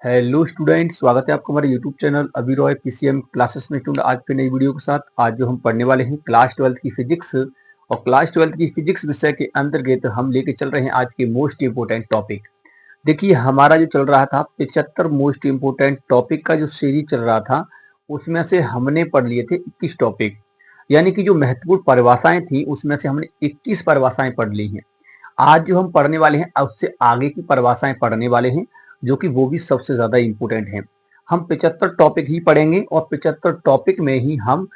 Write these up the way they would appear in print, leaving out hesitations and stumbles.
Hello student, स्वागत है आपका हमारे यूट्यूब चैनल अभी रॉय पीसीएम क्लासेस में। स्टूडेंट आज फिर नई वीडियो के साथ आज जो हम पढ़ने वाले हैं क्लास 12th की फिजिक्स। और क्लास 12th की फिजिक्स विषय के अंतर्गत हम लेके चल रहे हैं आज के मोस्ट इंपोर्टेंट टॉपिक। देखिए, हमारा जो चल रहा था 75 मोस्ट इंपोर्टेंट टॉपिक का जो सीरीज चल रहा था, उसमें से हमने पढ़ लिए थे 21 टॉपिक। यानी कि जो महत्वपूर्ण परिभाषाएं थी उसमें से हमने 21 परिभाषाएं पढ़ ली हैं। आज जो हम पढ़ने वाले हैं उससे आगे की परिभाषाएं पढ़ने वाले हैं, जो कि वो भी सबसे ज्यादा इंपोर्टेंट है। हम 75 टॉपिक ही पढ़ेंगे और 75 टॉपिक में ही हम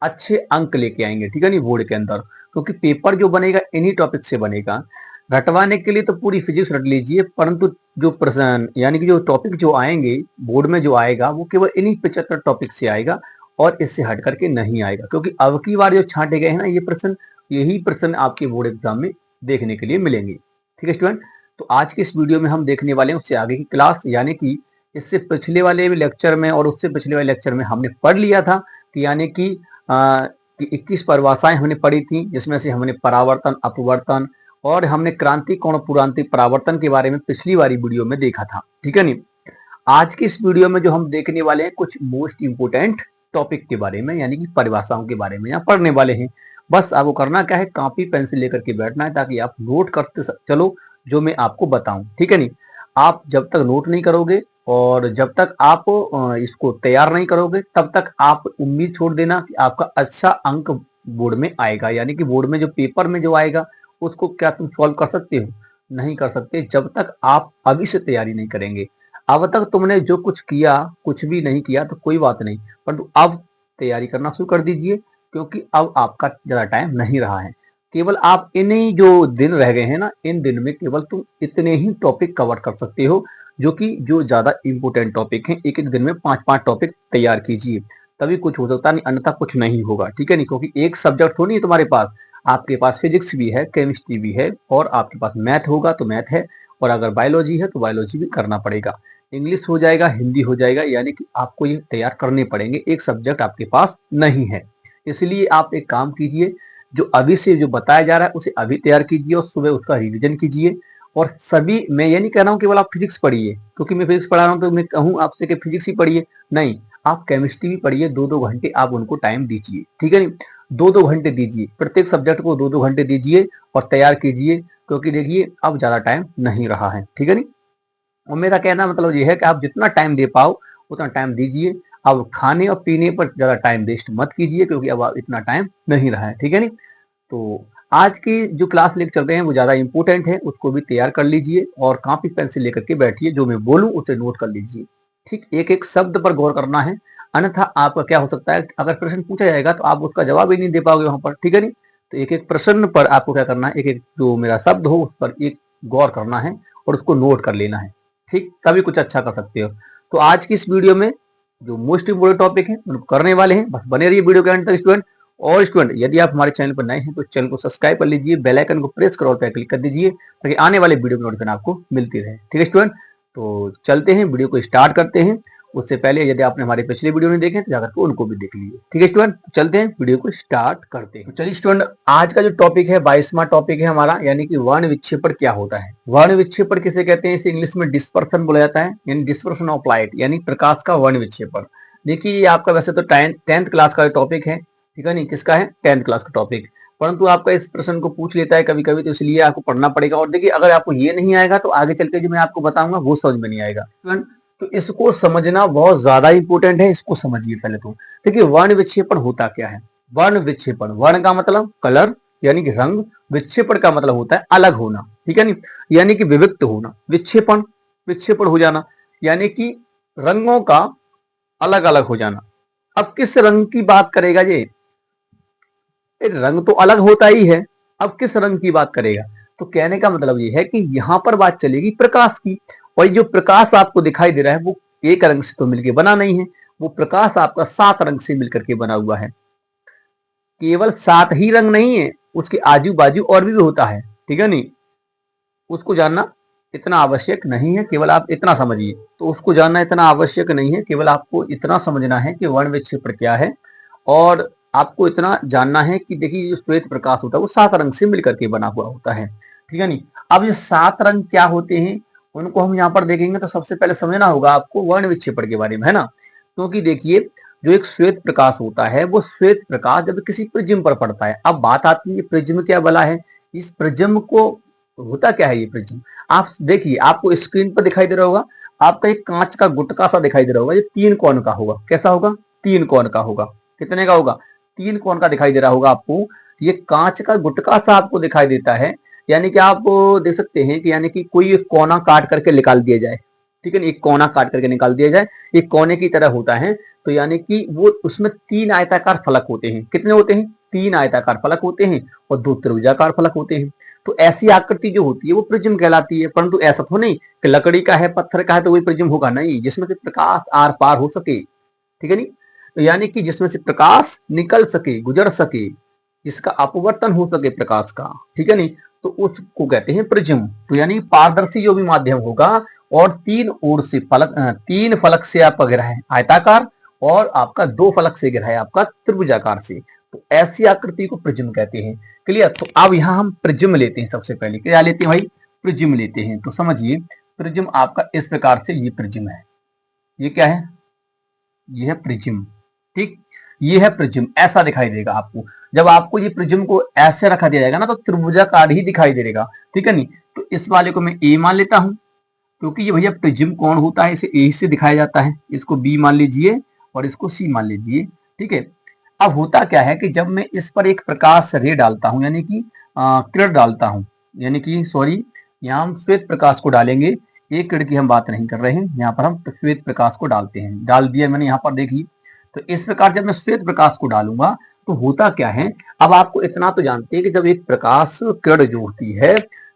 अच्छे अंक लेके आएंगे, ठीक है नहीं, बोर्ड के अंदर। क्योंकि पेपर जो बनेगा इन्हीं टॉपिक से बनेगा। रटवाने के लिए तो पूरी फिजिक्स रट लीजिए, परंतु जो प्रश्न यानी कि जो टॉपिक जो आएंगे बोर्ड में जो आएगा वो केवल इन्हीं 75 टॉपिक से आएगा और इससे हट करके नहीं आएगा। क्योंकि अब की बार जो छांटे गए हैं ना, ये प्रश्न, यही प्रश्न आपके बोर्ड एग्जाम में देखने के लिए मिलेंगे। ठीक है स्टूडेंट, तो आज के इस वीडियो में हम देखने वाले हैं उससे आगे की क्लास। यानी कि इससे पिछले वाले लेक्चर में और उससे पिछले वाले लेक्चर में हमने पढ़ लिया था कि यानी कि 21 परिभाषाएं हमने पढ़ी थी, जिसमें से हमने परावर्तन, अपवर्तन और हमने क्रांति कोण पुरांति परावर्तन के बारे में पिछली वाली वीडियो में देखा था। ठीक है नहीं, आज की इस वीडियो में जो हम देखने वाले हैं कुछ मोस्ट इंपोर्टेंट टॉपिक के बारे में, यानी कि परिभाषाओं के बारे में यहाँ पढ़ने वाले हैं। बस आपको करना क्या है, कॉपी पेंसिल लेकर के बैठना है ताकि आप नोट करते चलो जो मैं आपको बताऊं। ठीक है नहीं, आप जब तक नोट नहीं करोगे और जब तक आप इसको तैयार नहीं करोगे तब तक आप उम्मीद छोड़ देना कि आपका अच्छा अंक बोर्ड में आएगा। यानी कि बोर्ड में जो पेपर में जो आएगा उसको क्या तुम सॉल्व कर सकते हो? नहीं कर सकते जब तक आप अभी से तैयारी नहीं करेंगे। अब तक तुमने जो कुछ किया, कुछ भी नहीं किया तो कोई बात नहीं, परंतु अब तैयारी करना शुरू कर दीजिए, क्योंकि अब आपका ज्यादा टाइम नहीं रहा है। केवल आप इन्हीं जो दिन रह गए हैं ना, इन दिन में केवल तुम इतने ही टॉपिक कवर कर सकते हो, जो कि जो ज्यादा इंपोर्टेंट टॉपिक हैं। एक एक दिन में 5-5 टॉपिक तैयार कीजिए, तभी कुछ हो सकता, नहीं अन्यथा कुछ नहीं होगा। ठीक है नहीं, क्योंकि एक सब्जेक्ट थोड़ी है तुम्हारे पास, आपके पास फिजिक्स भी है, केमिस्ट्री भी है और आपके पास मैथ होगा तो मैथ है, और अगर बायोलॉजी है तो बायोलॉजी भी करना पड़ेगा। इंग्लिश हो जाएगा, हिंदी हो जाएगा, यानी कि आपको ये तैयार करने पड़ेंगे। एक सब्जेक्ट आपके पास नहीं है, इसलिए आप एक काम कीजिए, जो अभी से जो बताया जा रहा है उसे अभी तैयार कीजिए और सुबह उसका रिवीजन कीजिए। और सभी, मैं ये नहीं कह रहा हूँ केवल आप फिजिक्स पढ़िए, क्योंकि मैं फिजिक्स पढ़ा रहा हूँ तो मैं कहूँ आपसे कि फिजिक्स ही पढ़िए, नहीं, आप केमिस्ट्री भी पढ़िए। 2-2 घंटे आप उनको टाइम दीजिए। ठीक है नहीं, 2-2 घंटे दीजिए, प्रत्येक सब्जेक्ट को 2-2 घंटे दीजिए और तैयार कीजिए, क्योंकि देखिए अब ज्यादा टाइम नहीं रहा है। ठीक है नहीं, और मेरा कहना मतलब ये है कि आप जितना टाइम दे पाओ उतना टाइम दीजिए। अब खाने और पीने पर ज्यादा टाइम वेस्ट मत कीजिए, क्योंकि अब इतना टाइम नहीं रहा है। ठीक है नहीं, तो आज की जो क्लास लेकर चल रहे हैं वो ज्यादा इंपॉर्टेंट है, उसको भी तैयार कर लीजिए और कॉपी पेंसिल लेकर के बैठिए, जो मैं बोलूं उसे नोट कर लीजिए। ठीक, एक एक शब्द पर गौर करना है, अन्यथा आपका क्या हो सकता है, अगर प्रश्न पूछा जाएगा तो आप उसका जवाब ही नहीं दे पाओगे वहां पर। ठीक है नहीं, तो एक एक प्रश्न पर आपको क्या करना है, एक एक जो मेरा शब्द हो उस पर एक गौर करना है और उसको नोट कर लेना है। ठीक, तभी कुछ अच्छा कर सकते हो। तो आज की इस वीडियो में जो मोस्ट इंपोर्टेंट टॉपिक है उनको करने वाले हैं, बस बने रहिए वीडियो के अंत तक स्टूडेंट। और स्टूडेंट, यदि आप हमारे चैनल पर नए हैं तो चैनल को सब्सक्राइब कर लीजिए, बेल आइकन को प्रेस करो और पे क्लिक कर दीजिए, ताकि आने वाले वीडियो की नोटिफिकेशन आपको मिलती रहे। ठीक है स्टूडेंट, तो चलते हैं, वीडियो को स्टार्ट करते हैं। उससे पहले यदि आपने हमारे पिछले वीडियो नहीं देखे तो जाकर के उनको भी देख लीजिए। ठीक है स्टूडेंट, चलते हैं, वीडियो को स्टार्ट करते हैं। चलिए स्टूडेंट, आज का जो टॉपिक है 22वां टॉपिक है हमारा, यानी कि वर्ण विक्षेपण क्या होता है। वर्ण विक्षेपण किसे कहते हैं? इसे इंग्लिश में डिस्पर्सन बोला जाता है, यानी डिस्पर्सन ऑफ लाइट, यानी प्रकाश का वर्ण विक्षेपण। देखिए, ये आपका वैसे तो 10th क्लास का टॉपिक है। ठीक है नहीं, किसका है? 10th क्लास का टॉपिक, परंतु आपका इस प्रश्न को पूछ लेता है कभी कभी, तो इसलिए आपको पढ़ना पड़ेगा। और देखिए, अगर आपको ये नहीं आएगा तो आगे चल के जो मैं आपको बताऊंगा वो समझ में नहीं आएगा। तो इसको समझना बहुत ज्यादा इंपॉर्टेंट है, इसको समझिए पहले तो। देखिए, वर्ण विक्षेपण होता क्या है? वर्ण विक्षेपण, वर्ण का मतलब कलर यानी कि रंग, विक्षेपण का मतलब होता है अलग होना। ठीक है नहीं, यानी कि विविक्त होना। विक्षेपण, विक्षेपण हो जाना, यानी कि रंगों का अलग अलग हो जाना। अब किस रंग की बात करेगा ये? रंग तो अलग होता ही है, अब किस रंग की बात करेगा? तो कहने का मतलब ये है कि यहां पर बात चलेगी प्रकाश की। और जो प्रकाश आपको दिखाई दे रहा है वो एक रंग से तो मिलकर बना नहीं है, वो प्रकाश आपका 7 रंग से मिलकर के बना हुआ है। केवल 7 ही रंग नहीं है, उसके आजू बाजू और भी होता है। ठीक है नहीं, उसको जानना इतना आवश्यक नहीं है, केवल आप इतना समझिए। तो उसको जानना इतना आवश्यक नहीं है, केवल आपको इतना समझना है कि वर्ण विक्षेपण क्या है। और आपको इतना जानना है कि देखिए, जो श्वेत प्रकाश होता है वो 7 रंग से मिलकर के बना हुआ होता है। ठीक है नहीं, अब ये 7 रंग क्या होते हैं उनको हम यहाँ पर देखेंगे तो सबसे पहले समझना होगा आपको वर्ण विक्षेपण के बारे में, है ना। क्योंकि देखिए जो एक श्वेत प्रकाश होता है वो श्वेत प्रकाश जब किसी प्रिज्म पर पड़ता है, अब बात आती है प्रिज्म क्या बला है, इस प्रिज्म को होता क्या है ये प्रिज्म। आप देखिए आपको स्क्रीन पर दिखाई दे रहा होगा, आपका एक कांच का गुटका सा दिखाई दे रहा होगा, ये 3 कोण का होगा। कैसा होगा? 3 कोण का होगा। कितने का होगा? 3 कोण का दिखाई दे रहा होगा आपको। ये कांच का गुटका सा आपको दिखाई देता है, यानी कि आप देख सकते हैं कि यानी कि कोई एक कोना काट करके निकाल दिया जाए, ठीक है ना, एक कोना काट करके निकाल दिया जाए, एक कोने की तरह होता है। तो यानी कि वो उसमें 3 आयताकार फलक होते हैं। कितने होते हैं? 3 आयताकार फलक होते हैं और 2 त्रिभुजाकार फलक होते हैं। तो ऐसी आकृति जो होती है वो प्रिज्म कहलाती है। परंतु ऐसा तो नहीं कि लकड़ी का है, पत्थर का है तो वही प्रिज्म होगा, नहीं, जिसमें से प्रकाश आर पार हो सके, ठीक है नहीं। तो यानी कि जिसमें से प्रकाश निकल सके, गुजर सके, जिसका अपवर्तन हो सके प्रकाश का, ठीक है नहीं, तो उसको कहते हैं प्रिज्म। तो यानी पारदर्शी जो भी माध्यम होगा और 3 ओर से फलक, 3 फलक से आपका घेरा है आयताकार और आपका 2 फलक से घेरा है आपका त्रिभुजाकार से, तो ऐसी आकृति को प्रिज्म कहते हैं। क्लियर? तो अब यहाँ हम प्रिज्म लेते हैं। सबसे पहले क्या लेते हैं भाई? प्रिज्म लेते हैं। तो समझिए प्रिज्म आपका इस प्रकार से, ये प्रिज्म है, ये क्या है? ये है प्रिज्म, ठीक, ये है प्रिज्म, ऐसा दिखाई देगा आपको। जब आपको ये प्रिज्म को ऐसे रखा दिया जाएगा ना तो त्रिभुजाकार ही दिखाई देगा, ठीक है नहीं। तो इस वाले को मैं ए मान लेता हूं, क्योंकि ये भैया प्रिज्म कौन होता है, इसे ए से दिखाया जाता है। इसको बी मान लीजिए और इसको सी मान लीजिए, ठीक है। अब होता क्या है कि जब मैं इस पर एक प्रकाश रे डालता हूं, यानी कि किरण डालता हूं, यानी कि सॉरी, यहाँ हम श्वेत प्रकाश को डालेंगे, एक किरण की हम बात नहीं कर रहे हैं, यहाँ पर हम श्वेत प्रकाश को डालते हैं। डाल दिया मैंने यहाँ पर, देखिए। तो इस प्रकार जब मैं श्वेत प्रकाश को डालूंगा तो होता क्या है, अब आपको इतना तो जानते हैं कि जब एक प्रकाश किरण जो होती है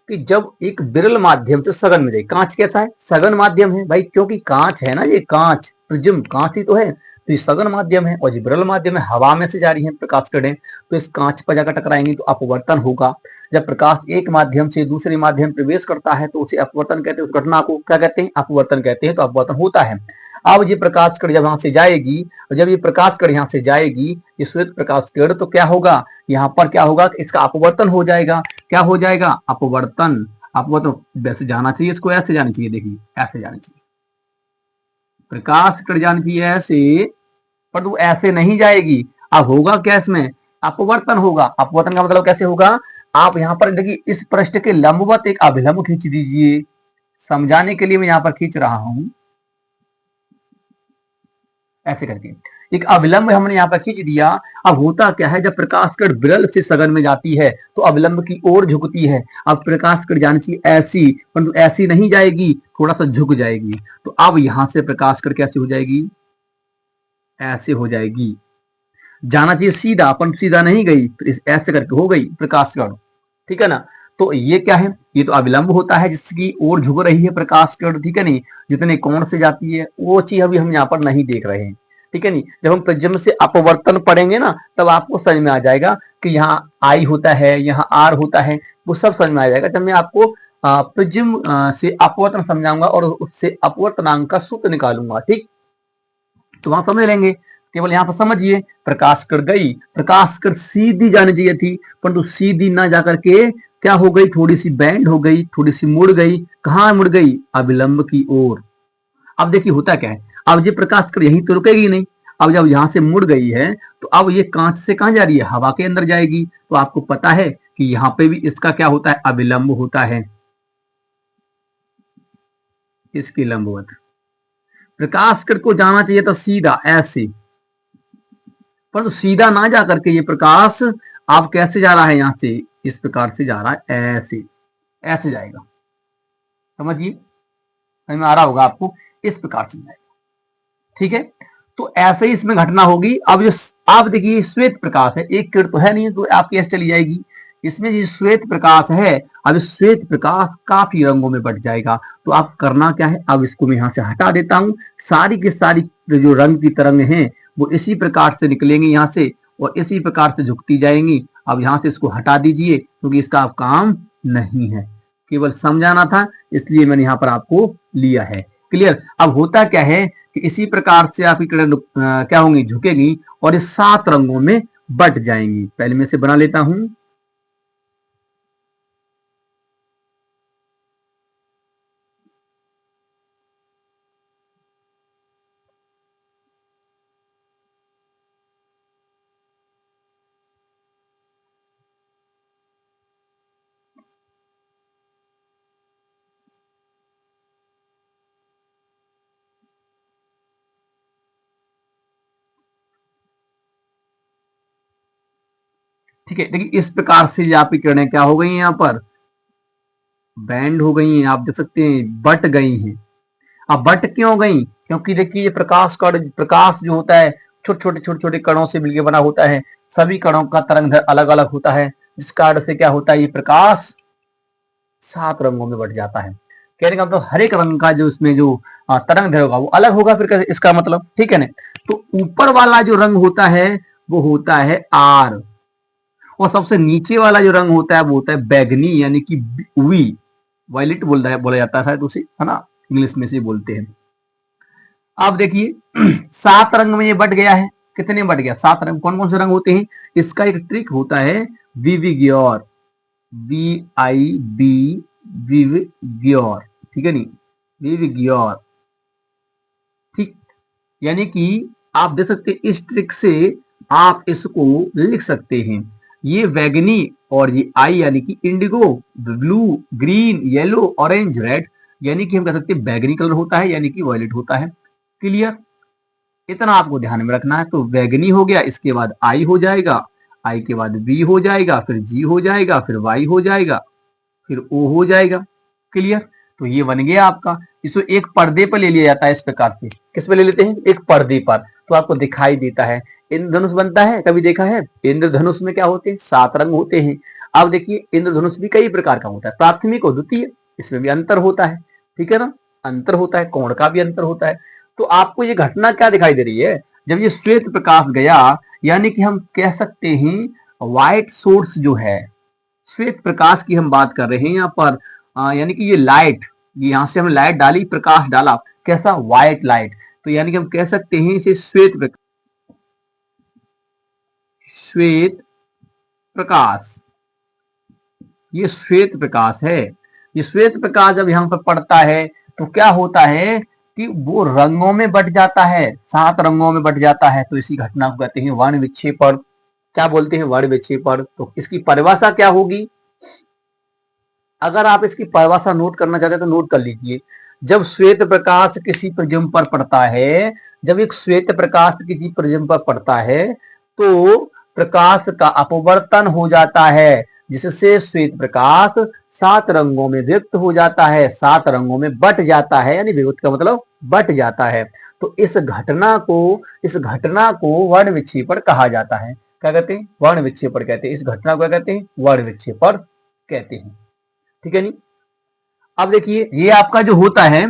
कि जब एक विरल माध्यम से सघन में जाए, कांच कैसा है? सघन माध्यम है भाई, क्योंकि कांच है ना, ये कांच, प्रिज्म कांच ही तो है, तो ये सघन माध्यम है और ये विरल माध्यम है, हवा में से जा रही है प्रकाश किरणें, तो इस कांच पर जाकर टकराएंगी तो अपवर्तन होगा। जब प्रकाश एक माध्यम से दूसरे माध्यम प्रवेश करता है तो उसे अपवर्तन कहते हैं, उस घटना को क्या कहते हैं? अपवर्तन कहते हैं। तो अपवर्तन होता है। अब ये प्रकाश किरण जब यहाँ से जाएगी, जब ये प्रकाश किरण यहाँ से जाएगी, ये श्वेत प्रकाश किरण, तो क्या होगा यहाँ पर? क्या होगा? इसका अपवर्तन हो जाएगा। क्या हो जाएगा? अपवर्तन। अपवर्तन वैसे जाना चाहिए, इसको ऐसे जाना चाहिए, देखिए ऐसे जाना चाहिए, प्रकाश किरण जानी चाहिए ऐसे, पर वो ऐसे नहीं जाएगी। अब होगा क्या इसमें? अपवर्तन होगा। अपवर्तन का मतलब कैसे होगा? आप यहाँ पर देखिए, इस पृष्ठ के लंबवत एक अभिलंब खींच दीजिए, समझाने के लिए मैं यहाँ पर खींच रहा हूं, ऐसे करके एक अविलंब हमने यहाँ पर खींच दिया। अब होता क्या है, जब प्रकाश किरण विरल से सघन में जाती है तो अविलंब की ओर झुकती है। अब प्रकाश किरण जानी चाहिए ऐसी, परंतु ऐसी नहीं जाएगी, थोड़ा सा झुक जाएगी। तो अब यहां से प्रकाश किरण कैसे हो जाएगी? ऐसे हो जाएगी। जाना चाहिए सीधा, परंतु सीधा नहीं गई, ऐसे करके हो गई प्रकाश किरण, ठीक है ना। तो ये क्या है? ये तो अविलंब होता है जिसकी ओर झुक रही है प्रकाश किरण, ठीक है नहीं, जितने कोण से जाती है, वो चीज अभी हम यहाँ पर नहीं देख रहे हैं, ठीक है नहीं। जब हम प्रिज्म से अपवर्तन पढ़ेंगे ना तब आपको समझ में आ जाएगा कि यहाँ आई होता है, यहाँ आर होता है, वो सब समझ में आ जाएगा जब मैं आपको प्रिज्म से अपवर्तन समझाऊंगा और उससे अपवर्तनांक का सूत्र निकालूंगा, ठीक। तो वहां समझ लेंगे। केवल यहाँ पर समझिए, प्रकाश कर गई, प्रकाश कर सीधी जानी चाहिए थी, परंतु सीधी ना जाकर के क्या हो गई? थोड़ी सी बैंड हो गई, थोड़ी सी मुड़ गई। कहाँ मुड़ गई? अविलंब की ओर। अब देखिए होता क्या है, अब ये प्रकाश कर यहीं तो रुकेगी नहीं, अब जब यहां से मुड़ गई है तो अब ये कांच से कहां जा रही है? हवा के अंदर जाएगी। तो आपको पता है कि यहाँ पे भी इसका क्या होता है? अविलंब होता है, इसकी लंबवत। प्रकाश कर को जाना चाहिए था सीधा ऐसे, पर तो सीधा ना जा करके ये प्रकाश आप कैसे जा रहा है? यहां से इस प्रकार से जा रहा है, ऐसे ऐसे जाएगा। समझिए, समझ में आ रहा होगा आपको, इस प्रकार से जाएगा, ठीक है। तो ऐसे ही इसमें घटना होगी। अब जो आप देखिए श्वेत प्रकाश है, एक किरण तो है नहीं, तो आपकी ऐसे चली जाएगी। इसमें जो श्वेत प्रकाश है, अब श्वेत प्रकाश काफी रंगों में बट जाएगा। तो आप करना क्या है, अब इसको मैं यहाँ से हटा देता हूँ। सारी की सारी जो रंग की तरंग हैं वो इसी प्रकार से निकलेंगी यहाँ से और इसी प्रकार से झुकती जाएंगी। अब यहाँ से इसको हटा दीजिए, क्योंकि इसका अब काम नहीं है, केवल समझाना था, इसलिए मैंने यहाँ पर आपको लिया है। क्लियर? अब होता क्या है कि इसी प्रकार से आपकी किरण क्या होंगी? झुकेगी और इस 7 रंगों में बट जाएंगी। पहले मैं इसे बना लेता हूं। ठीक है, देखिए इस प्रकार से यहाँ पे किरणें क्या हो गई हैं, यहाँ पर बैंड हो गई हैं, आप देख सकते हैं बट गई हैं। अब बट क्यों हो गई, क्योंकि देखिए ये प्रकाश जो होता है छोटे छोटे कणों से मिलकर बना होता है, सभी कणों का तरंग अलग अलग होता है, जिस कारण से क्या होता है, ये प्रकाश 7 रंगों में बट जाता है। कहने का मतलब हर एक रंग का जो इसमें जो तरंग होगा वो अलग होगा, फिर इसका मतलब, ठीक है ना। तो ऊपर वाला जो रंग होता है वो होता है आर, और सबसे नीचे वाला जो रंग होता है वो होता है बैगनी, यानी कि वी, वायलेट बोला जाता है शायद उसे, है ना, इंग्लिश में से बोलते हैं। अब देखिए 7 रंग में ये बट गया है, कितने बट गया, 7 रंग। कौन कौन से रंग होते हैं, इसका एक ट्रिक होता है विविग्योर, VIB, विविग्योर, ठीक है नहीं, विविग्योर, ठीक। यानी कि आप देख सकते हैं इस ट्रिक से आप इसको लिख सकते हैं, ये वैगनी और ये आई यानी कि Indigo, blue, green, yellow, orange, red, यानी कि हम कह सकते हैं बैगनी कलर होता है, यानी कि वॉयलेट होता है। क्लियर, इतना आपको ध्यान में रखना है। तो वैगनी हो गया, इसके बाद आई हो जाएगा, आई के बाद बी हो जाएगा, फिर जी हो जाएगा, फिर वाई हो जाएगा, फिर ओ हो जाएगा। क्लियर, तो ये बन गया आपका। इसको एक पर्दे पर ले लिया जाता है इस प्रकार से, किस पे ले लेते हैं, एक पर्दे पर, तो आपको दिखाई देता है। इंद्रधनुष बनता है, कभी देखा है, इंद्रधनुष में क्या होते हैं, 7 रंग होते हैं। अब देखिए इंद्रधनुष भी कई प्रकार का होता है, प्राथमिक और द्वितीय, इसमें भी अंतर होता है, ठीक है ना, अंतर होता है, कोण का भी अंतर होता है। तो आपको ये घटना क्या दिखाई दे रही है, जब ये श्वेत प्रकाश गया, यानी कि हम कह सकते हैं व्हाइट सोर्स जो है, श्वेत प्रकाश की हम बात कर रहे हैं यहाँ पर, यानी कि ये लाइट, यहां से हमने लाइट डाली, प्रकाश डाला, कैसा, व्हाइट लाइट, तो यानी कि हम कह सकते हैं इसे श्वेत प्रकाश, ये श्वेत प्रकाश है। ये श्वेत प्रकाश जब यहाँ पर पड़ता है तो क्या होता है कि वो रंगों में बट जाता है, 7 रंगों में बट जाता है। तो इसी घटना को कहते हैं वर्ण विक्षेपण। क्या बोलते हैं, वर्ण विक्षेपण। तो इसकी परिभाषा क्या होगी, अगर आप इसकी परिभाषा नोट करना चाहते हैं तो नोट कर लीजिए। जब श्वेत प्रकाश किसी प्रिज्म पर पड़ता है, जब एक श्वेत प्रकाश किसी प्रिज्म पर पड़ता है तो प्रकाश का अपवर्तन हो जाता है, जिससे श्वेत प्रकाश 7 रंगों में विभक्त हो जाता है, 7 रंगों में बट जाता है, यानी विभक्त का मतलब बट जाता है। तो इस घटना को वर्ण विक्षेपण कहा जाता है। क्या कहते हैं, वर्ण विक्षेपण कहते हैं। इस घटना को क्या कहते हैं, वर्ण विक्षेपण कहते हैं, ठीक है नहीं। अब देखिए ये आपका जो होता है,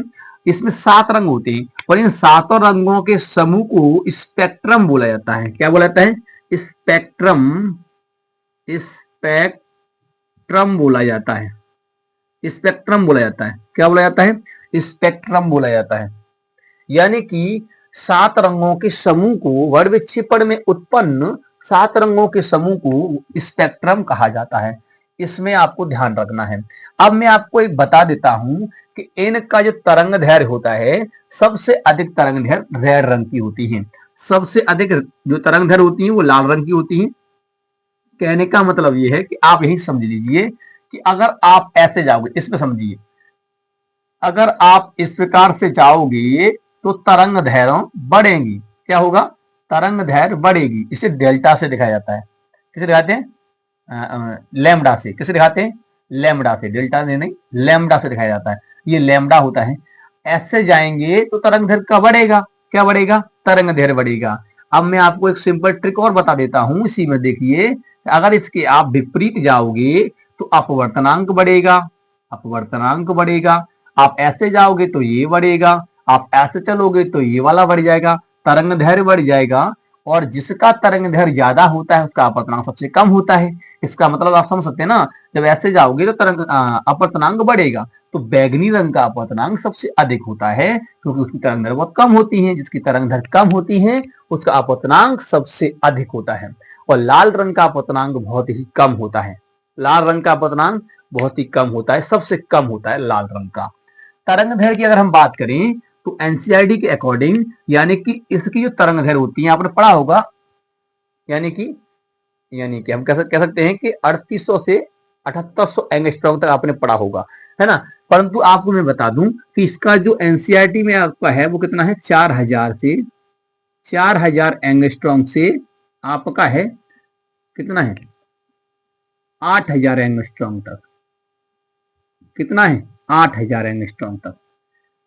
इसमें 7 रंग होते हैं और इन 7 रंगों के समूह को स्पेक्ट्रम बोला जाता है। क्या बोला जाता है, स्पेक्ट्रम, स्पेक्ट्रम बोला जाता है, स्पेक्ट्रम बोला जाता है। क्या बोला जाता है, स्पेक्ट्रम बोला जाता है। यानी कि 7 रंगों के समूह को, वर्ण विक्षेपण में उत्पन्न 7 रंगों के समूह को स्पेक्ट्रम कहा जाता है। इसमें आपको ध्यान रखना है। अब मैं आपको एक बता देता हूं कि इनका जो तरंग दैर्घ्य होता है, सबसे अधिक तरंग दैर्घ्य रेड रंग की होती है। सबसे अधिक जो तरंग दैर्घ्य होती है वो लाल रंग की होती है। कहने का मतलब ये है कि आप यही समझ लीजिए कि अगर आप ऐसे जाओगे, इसमें समझिए, अगर आप इस प्रकार से जाओगे तो तरंग दैर्घ्य बढ़ेंगी। क्या होगा, तरंग दैर्घ्य बढ़ेगी। इसे डेल्टा से दिखाया जाता है। किसे दिखाते हैं, लैम्बडा से। किसे दिखाते हैं, लैम्बडा से, डेल्टा से नहीं, लैम्बडा से दिखाया जाता है। ये लैम्बडा होता है। ऐसे जाएंगे तो तरंग दैर्घ्य का बढ़ेगा। क्या बढ़ेगा, तरंग दैर्घ्य बढ़ेगा। अब मैं आपको एक सिंपल ट्रिक और बता देता हूं, इसी में देखिए, अगर इसके आप विपरीत जाओगे तो अपवर्तनांक बढ़ेगा, अपवर्तनांक बढ़ेगा। आप ऐसे जाओगे तो ये बढ़ेगा, आप ऐसे चलोगे तो ये वाला बढ़ जाएगा, तरंग दैर्घ्य बढ़ जाएगा। और जिसका तरंग दैर्घ्य ज्यादा होता है उसका अपवर्तनांक सबसे कम होता है। इसका मतलब आप समझ सकते हैं ना, जब ऐसे जाओगे तो तरंग अपवर्तनांक बढ़ेगा, तो बैगनी रंग का अपवर्तनांक सबसे अधिक होता है, क्योंकि उसकी तरंग दैर्घ्य बहुत कम होती है। जिसकी तरंग दैर्घ्य कम होती है उसका अपवर्तनांक सबसे अधिक होता है। और लाल रंग का अपवर्तनांक बहुत ही कम होता है। लाल रंग का अपवर्तनांक बहुत ही कम होता है, सबसे कम होता है लाल रंग का। तरंग दैर्घ्य की अगर हम बात करें तो एनसीईआरटी के अकॉर्डिंग, यानी कि इसकी जो तरंग दैर्घ्य होती है, आपने पढ़ा होगा, यानी कि हम कह सकते हैं कि 3800 से 7800 एंगस्ट्रॉम तक आपने पढ़ा होगा, है ना। परंतु आपको मैं बता दूं कि इसका जो एनसीईआरटी में आपका है वो कितना है, 4000 एंगस्ट्रॉम से आपका है, कितना है, 8000 एंगस्ट्रॉम तक। कितना है? 8000 एंगस्ट्रॉम तक।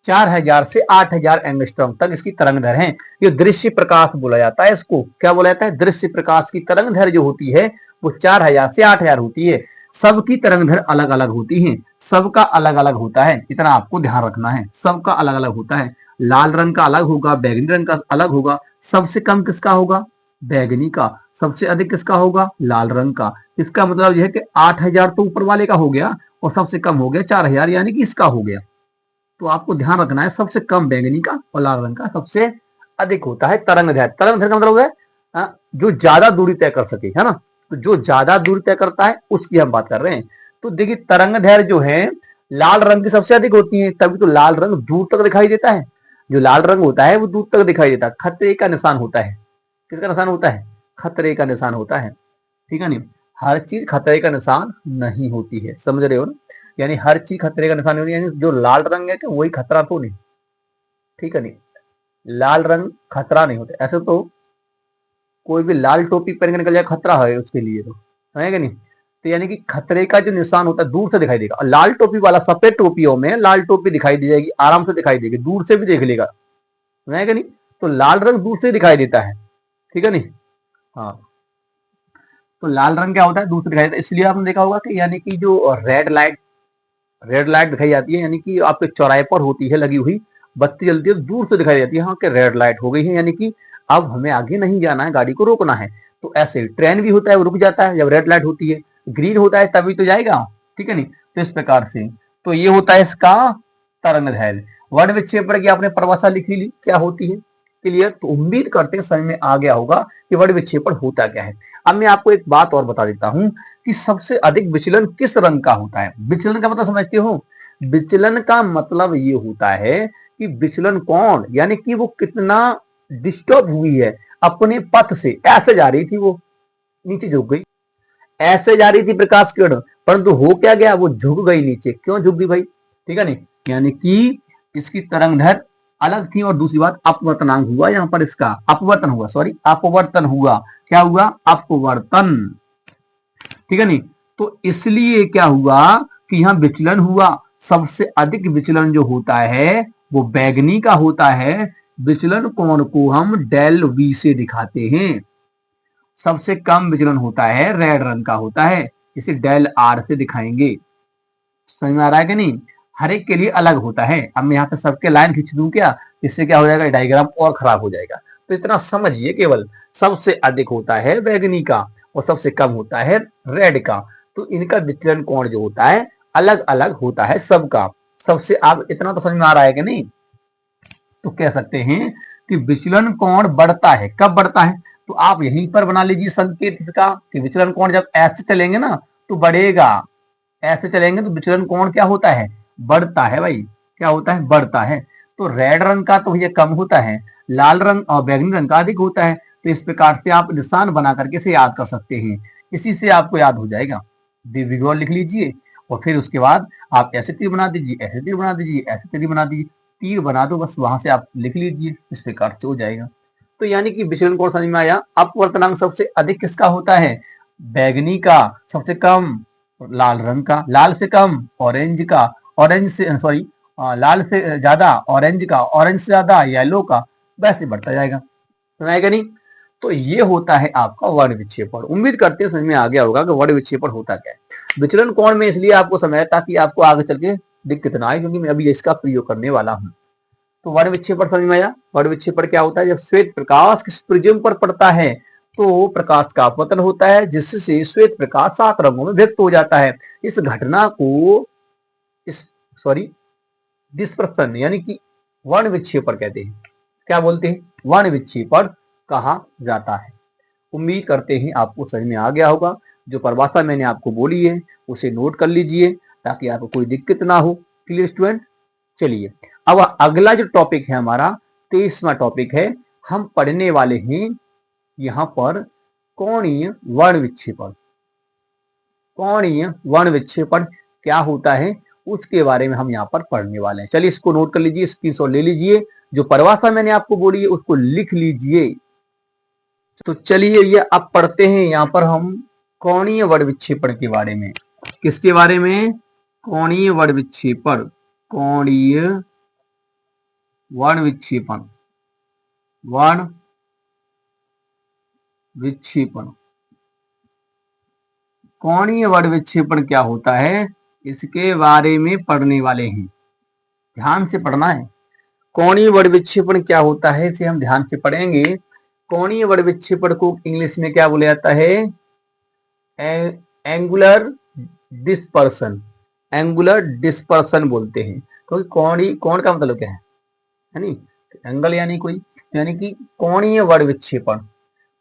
4000 से 8000 एंगस्ट्रॉम तक इसकी तरंग दैर्घ्य है। ये दृश्य प्रकाश बोला जाता है। इसको क्या बोला जाता है? दृश्य प्रकाश की तरंग दैर्घ्य जो होती है वो 4000 से 8000 होती है। सबकी तरंग दैर्घ्य अलग अलग होती है, सबका अलग अलग होता है, इतना आपको ध्यान रखना है। सबका अलग अलग होता है। लाल रंग का अलग होगा, बैगनी रंग का अलग होगा। सबसे कम किसका होगा? बैगनी का। सबसे अधिक किसका होगा? लाल रंग का। इसका मतलब यह है कि 8000 तो ऊपर वाले का हो गया और सबसे कम हो गया 4000, यानी कि इसका हो गया। तो आपको ध्यान रखना है, सबसे कम बैंगनी का और लाल रंग का सबसे अधिक होता है तरंग दैर्घ्य। तरंग दैर्घ्य का मतलब है जो ज्यादा दूरी तय कर सके, है ना। तो जो ज्यादा दूरी तय करता है उसकी हम बात कर रहे हैं। तो देखिए तरंग दैर्घ्य जो है लाल रंग की सबसे अधिक होती है, तभी तो लाल रंग दूर तक दिखाई देता है। जो लाल रंग होता है वो दूर तक दिखाई देता है, खतरे का निशान होता है। किसका निशान होता है? खतरे का निशान होता है। ठीक है नहीं, हर चीज खतरे का निशान नहीं होती है, समझ रहे हो ना। यानी हर चीज खतरे का निशान नहीं होती, यानी जो लाल रंग है कि वही खतरा तो नहीं। ठीक है नहीं, लाल रंग खतरा नहीं होता। ऐसे तो कोई भी लाल टोपी पहन के निकल जाए खतरा है उसके लिए, तो है कि नहीं। तो यानी कि खतरे का जो निशान होता है दूर से दिखाई देगा। और लाल टोपी वाला, सफेद टोपियों में लाल टोपी दिखाई दे जाएगी, आराम से दिखाई देगी, दूर से भी देख लेगा, है कि नहीं। तो लाल रंग दूर से दिखाई देता है। ठीक है नहीं। हाँ, तो लाल रंग क्या होता है? दूर से दिखाई देता है। इसलिए आपने देखा होगा कि यानी कि जो रेड लाइट दिखाई जाती है, यानी कि आपके चौराहे पर होती है लगी हुई बत्ती जलती है, दूर से दिखाई देती है, हाँ कि रेड लाइट हो गई है, यानी कि अब हमें आगे नहीं जाना है, गाड़ी को रोकना है। तो ऐसे ट्रेन भी होता है, वो रुक जाता है जब रेड लाइट होती है। ग्रीन होता है तभी तो जाएगा। ठीक है नहीं। तो इस प्रकार से तो ये होता है इसका तरंग दैर्घ्य। वर्ण विक्षेपण की आपने परिभाषा लिख ली, क्या होती है? क्लियर। तो उम्मीद करते हैं समझ में आ गया होगा कि वर्ण विक्षेपण होता क्या है। अब मैं आपको एक बात और बता देता हूं कि सबसे अधिक विचलन किस रंग का होता है। विचलन का मतलब समझते हो? विचलन का मतलब ये होता है कि विचलन कोण, यानी कि वो कितना डिस्टर्ब हुई है अपने पथ से। ऐसे जा रही थी वो, नीचे झुक गई, ऐसे जा रही थी प्रकाश किरण, परंतु हो क्या गया? वो झुक गई नीचे। क्यों झुक गई भाई? ठीक है नहीं, यानी कि इसकी तरंग दैर्घ्य अलग थी। और दूसरी बात अपवर्तनांक हुआ, यहाँ पर इसका अपवर्तन हुआ, सॉरी अपवर्तन हुआ। क्या हुआ? अपवर्तन। ठीक है नहीं। तो इसलिए क्या हुआ कि यहां विचलन हुआ। सबसे अधिक विचलन जो होता है वो बैगनी का होता है। विचलन कोण को हम डेल वी से दिखाते हैं। सबसे कम विचलन होता है रेड रंग का होता है, इसे डेल आर से दिखाएंगे। समझ में आ रहा है कि नहीं? हर एक के लिए अलग होता है। अब मैं यहाँ पे सबके लाइन खींच दूं क्या? इससे क्या हो जाएगा? डायग्राम और खराब हो जाएगा। तो इतना समझिए, केवल सबसे अधिक होता है बैगनी का और सबसे कम होता है रेड का। तो इनका विचलन कोण जो होता है अलग अलग होता है सबका। सबसे आप इतना तो समझ में आ रहा है कि नहीं? तो कह सकते हैं कि विचलन कोण बढ़ता है। कब बढ़ता है? तो आप यहीं पर बना लीजिए संकेत इसका कि विचलन कोण जब ऐसे चलेंगे ना तो बढ़ेगा, ऐसे चलेंगे तो विचलन कोण क्या होता है? बढ़ता है भाई। क्या होता है? बढ़ता है। तो रेड रंग का तो भैया कम होता है, लाल रंग और बैगनी रंग का अधिक होता है। तो इस प्रकार से आप निशान बना करके इसे याद कर सकते हैं। इसी से आपको याद हो जाएगा। विगोर लिख लीजिए और फिर उसके बाद आप ऐसे तीर बना दीजिए, ऐसे तीर बना दीजिए, ऐसे तीर बना दीजिए, तीर बना दो बस, वहां से आप लिख लीजिए, इस प्रकार से हो जाएगा। तो यानी कि विचलन कोण समझ में आया। अपवर्तनांक सबसे अधिक किसका होता है? बैगनी का। सबसे कम लाल रंग का। लाल से कम ऑरेंज का। ऑरेंज से सॉरी लाल से ज्यादा ऑरेंज का। ऑरेंज से ज्यादा येलो का। वैसे बढ़ता जाएगा, समझाएगा नहीं। तो ये होता है आपका वर्ण विक्षेपण। उम्मीद करते हैं समझ में आ गया होगा कि वर्ण विक्षेपण होता क्या है। विचलन कोण में इसलिए आपको समझाया ताकि आपको आगे चल के दिक्कत ना आए, क्योंकि मैं अभी इसका प्रयोग करने वाला हूं। तो वर्ण विक्षेपण समझ में आया। वर्ण विक्षेपण क्या होता है? जब श्वेत प्रकाश किस प्रिज्म पर पड़ता है तो प्रकाश का अपवर्तन होता है, जिससे श्वेत प्रकाश 7 रंगों में व्यक्त हो जाता है। इस घटना को इस सॉरी डिस्पर्सन यानी कि वर्ण विक्षेपण कहते हैं। क्या बोलते हैं? वर्ण विक्षेपण कहा जाता है। उम्मीद करते हैं आपको समझ में आ गया होगा। जो परिभाषा मैंने आपको बोली है उसे नोट कर लीजिए ताकि आपको कोई दिक्कत ना हो। Clear student? चलिए अब अगला जो टॉपिक है हमारा 23वां टॉपिक है। हम पढ़ने वाले हैं यहां पर कोणीय वर्ण विक्षेपण। कोणीय वर्ण विक्षेपण क्या होता है उसके बारे में हम यहाँ पर पढ़ने वाले हैं। चलिए इसको नोट कर लीजिए, स्क्रीनशॉट ले लीजिए। जो परिभाषा मैंने आपको बोली है उसको लिख लीजिए। तो चलिए ये अब पढ़ते हैं। यहाँ पर हम कोणीय वर्ण विक्षेपण के बारे में। किसके बारे में? कोणीय वर्ण विक्षेपण। कोणीय वर्ण विक्षेपण। वर्ण विक्षेपण। कोणीय वर्ण विक्षेपण क्या होता है, इसके बारे में पढ़ने वाले हैं। ध्यान से पढ़ना है। कोणीय वर्ण विक्षेपण क्या होता है इसे हम ध्यान से पढ़ेंगे। कोणीय वर्ण विक्षेपण को इंग्लिश में क्या बोला जाता है? Angular dispersion. एंगुलर डिस्पर्सन बोलते हैं। क्योंकि कोण का मतलब क्या है नी? एंगल यानी कोई, यानी कि कोणीय वर्ण विक्षेपण।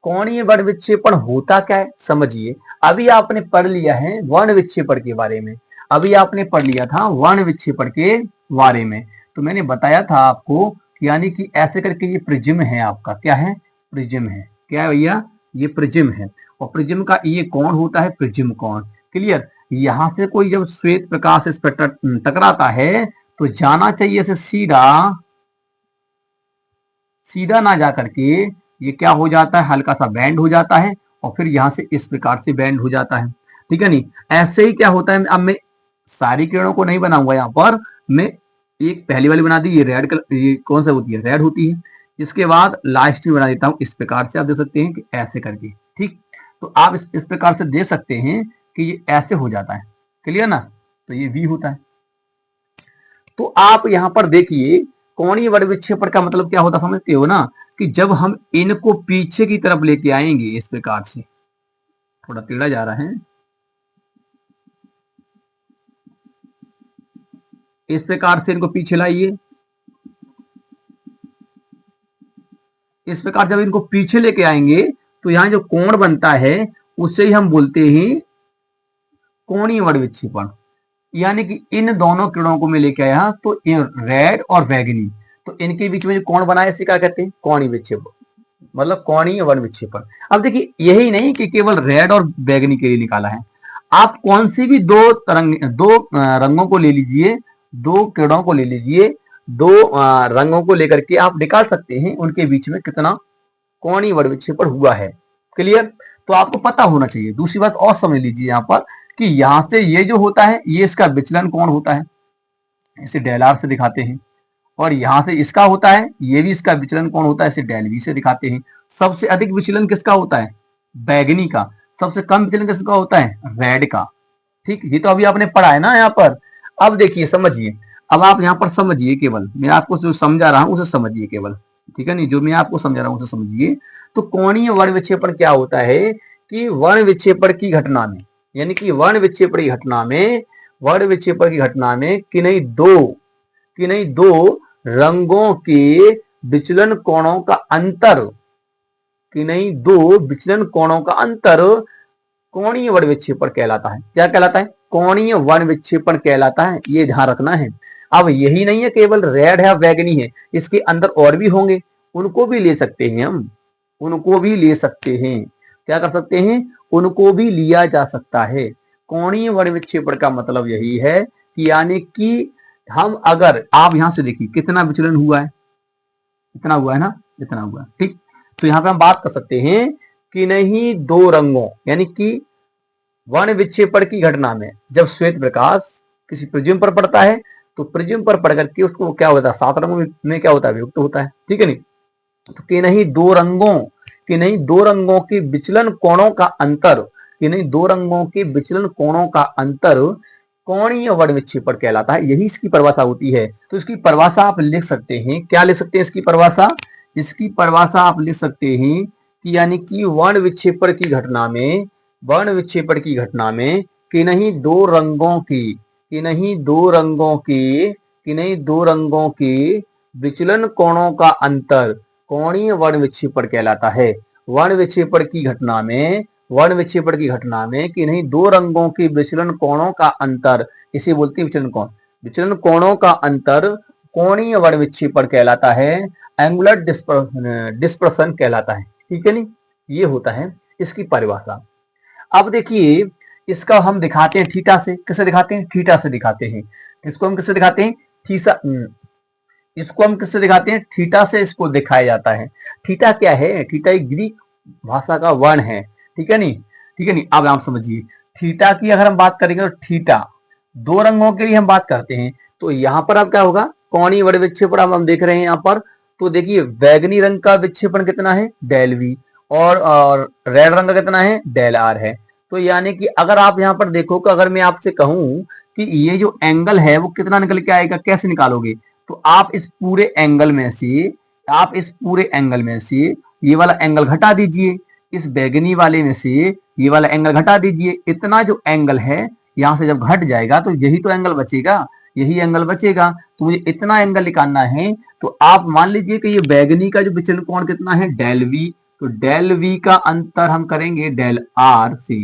कोणीय वर्ण विक्षेपण होता क्या है समझिए। अभी आपने पढ़ लिया है वर्ण विक्षेपण के बारे में। अभी आपने पढ़ लिया था वर्ण विक्षेपण के बारे में। तो मैंने बताया था आपको, यानी कि ऐसे करके ये प्रिज्म है आपका। क्या है? प्रिज्म है। क्या है भैया? ये प्रिज्म है। और प्रिज्म का ये कोण होता है प्रिज्म कोण। क्लियर? यहां से कोई जब श्वेत प्रकाश इस पर टकराता है तो जाना चाहिए से सीधा, सीधा ना जा करके ये क्या हो जाता है, हल्का सा बैंड हो जाता है और फिर यहां से इस प्रकार से बैंड हो जाता है। ठीक है नहीं? ऐसे ही क्या होता है, अब मैं सारी किरणों को नहीं बनाऊंगा यहाँ पर, मैं एक पहली वाली बना दी, ये रेड कलर, ये कौन सा होती है? रेड होती है। इसके बाद लास्ट में बना देता हूं इस प्रकार से। आप देख सकते हैं कि ऐसे करके। ठीक, तो आप इस प्रकार से देख सकते हैं कि ये ऐसे हो जाता है। क्लियर ना? तो ये वी होता है। तो आप यहां पर देखिए कोणीय वर्ण विक्षेपण का मतलब क्या होता समझते हो ना, कि जब हम इनको पीछे की तरफ लेके आएंगे इस प्रकार से, थोड़ा टेढ़ा जा रहा है, इस प्रकार से इनको पीछे लाइए। इस प्रकार जब इनको पीछे लेके आएंगे तो यहां जो कोण बनता है उसे ही हम बोलते हैं कोणीय वर्ण विक्षेपण। यानी कि इन दोनों किरणों को मैं लेके आया तो रेड और बैगनी, तो इनके बीच में जो कोण बना है इसे क्या कहते हैं? कोणीय विक्षेपण, मतलब कोणीय वर्ण विक्षेपण। अब देखिए यही नहीं कि केवल रेड और बैगनी के लिए निकाला है, आप कौन सी भी दो रंगों को ले लीजिए, दो किरणों को ले लीजिए, दो रंगों को लेकर के आप निकाल सकते हैं उनके बीच में कितना कोणीय वर्ण विक्षेपण हुआ है। क्लियर? तो आपको पता होना चाहिए। दूसरी बात और समझ लीजिए यहाँ पर कि यहां से ये जो होता है ये इसका विचलन कोण होता है, इसे डेल आर से दिखाते हैं। और यहां से इसका होता है, ये भी इसका विचलन कोण होता है, इसे डेल वी से दिखाते हैं। सबसे अधिक विचलन किसका होता है? बैगनी का। सबसे कम विचलन किसका होता है? रेड का। ठीक, ये तो अभी आपने पढ़ा है ना यहाँ पर। अब देखिए समझिए, अब आप यहाँ पर समझिए, केवल मैं आपको जो समझा रहा हूं उसे समझिए केवल। ठीक है नहीं? जो मैं आपको समझा रहा हूं उसे समझिए। तो कोणीय वर्ण विक्षेपण क्या होता है कि वर्ण विक्षेपण की घटना में, यानी कि वर्ण विक्षेपण की घटना में, वर्ण विक्षेपण की घटना में किन्हीं दो रंगों के विचलन कोणों का अंतर, किन्हीं दो विचलन कोणों का अंतर कोणीय वर्ण विक्षेपण कहलाता है। क्या कहलाता है? कोणीय वर्ण विक्षेपण कहलाता है। ये ध्यान रखना है। अब यही नहीं है केवल रेड है बैगनी है, इसके अंदर और भी होंगे, उनको भी ले सकते हैं हम, उनको भी ले सकते हैं। क्या कर सकते हैं? उनको भी लिया जा सकता है। कोणीय वर्ण विक्षेपण का मतलब यही है कि यानी कि हम अगर, आप यहां से देखिए कितना विचलन हुआ है, इतना हुआ है ना, इतना हुआ है। ठीक, तो यहां पे हम बात कर सकते हैं कि नहीं दो रंगों, यानी कि वर्ण विक्षेपण की घटना में जब श्वेत प्रकाश किसी प्रिज्म पर पड़ता है तो प्रिज्म पर पड़ करके उसको क्या होता है? 7 रंगों में क्या होता है? विभक्त होता है। ठीक है नहीं? तो कि नहीं दो रंगों के विचलन कोणों का अंतर, कि नहीं दो रंगों के विचलन कोणों का अंतर कोणीय वर्ण विक्षेपण कहलाता है। यही इसकी परिभाषा होती है। तो इसकी परिभाषा आप लिख सकते हैं। क्या लिख सकते हैं इसकी परिभाषा? इसकी परिभाषा आप लिख सकते हैं कि यानी कि वर्ण विक्षेपण की घटना में, वर्ण विक्षेपण की घटना में किन्हीं दो रंगों की, किन्हीं दो रंगों की, किन्हीं दो रंगों की विचलन कोणों का अंतर कोणीय वर्ण विक्षेपण कहलाता है। वर्ण विक्षेपण की घटना में, वर्ण विक्षेपण की घटना में किन्हीं दो रंगों के विचलन कोणों का अंतर, इसे बोलते हैं विचलन कोण। विचलन कोणों का अंतर कोणीय वर्ण विक्षेपण कहलाता है, एंगुलर डिस्पर्सन कहलाता है। ठीक है नहीं? ये होता है इसकी परिभाषा। अब देखिए इसका हम दिखाते हैं थीटा से। किससे दिखाते हैं? थीटा से दिखाते हैं। इसको हम किससे दिखाते हैं? इसको हम किससे दिखाते हैं? थीटा से इसको दिखाया जाता है। थीटा क्या है? थीटा एक ग्रीक भाषा का वर्ण है। ठीक है नहीं? ठीक है नहीं। अब आप समझिए थीटा की अगर हम बात करेंगे तो थीटा दो रंगों के लिए हम बात करते हैं, तो यहाँ पर अब क्या होगा, कोणीय वर्ग विक्षेपण अब हम देख रहे हैं यहाँ पर। तो देखिए बैगनी रंग का विक्षेपण कितना है, डेल वी, और रेड रंग का कितना है, डेल आर है। तो यानी कि अगर आप यहाँ पर देखो कि अगर मैं आपसे कहूं कि ये जो एंगल है वो कितना निकल के आएगा, कैसे निकालोगे, तो आप इस पूरे एंगल में से ये वाला एंगल घटा दीजिए, इस बैगनी वाले में से ये वाला एंगल घटा दीजिए। इतना जो एंगल है यहां से जब घट जाएगा तो यही तो एंगल बचेगा, यही एंगल बचेगा। तो मुझे इतना एंगल निकालना है। तो आप मान लीजिए कि ये बैगनी का जो विचलन कोण कितना है, डेल वी, तो डेल वी का अंतर हम करेंगे डेल आर से,